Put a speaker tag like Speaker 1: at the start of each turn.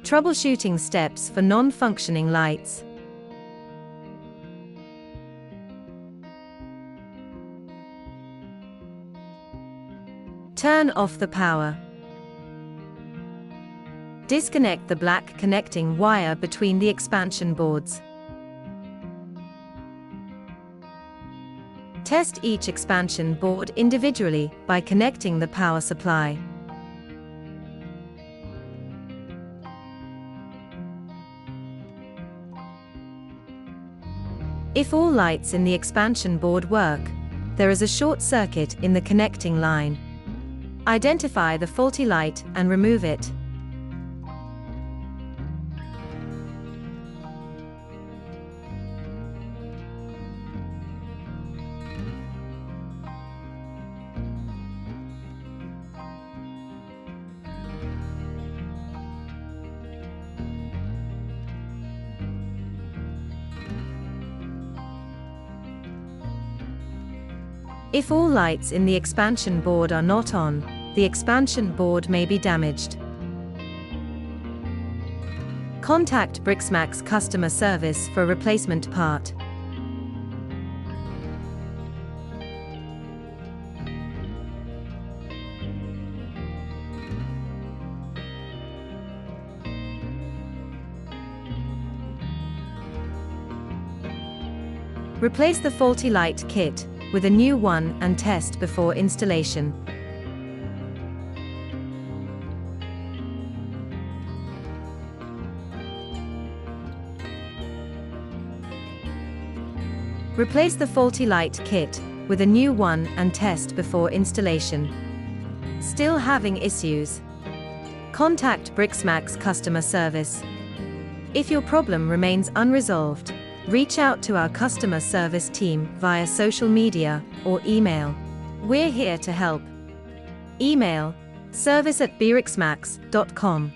Speaker 1: Troubleshooting steps for non-functioning lights. Turn off the power. Disconnect the black connecting wire between the expansion boards. Test each expansion board individually by connecting the power supply. If all lights in the expansion board work, there is a short circuit in the connecting line. Identify the faulty light and remove it. If all lights in the expansion board are not on, the expansion board may be damaged. Contact BriksMax customer service for replacement part. Replace the faulty light kit with a new one and test before installation. Replace the faulty light kit with a new one and test before installation. Still having issues? Contact BriksMax customer service. If your problem remains unresolved, reach out to our customer service team via social media or email. We're here to help. Email service@briksmax.com.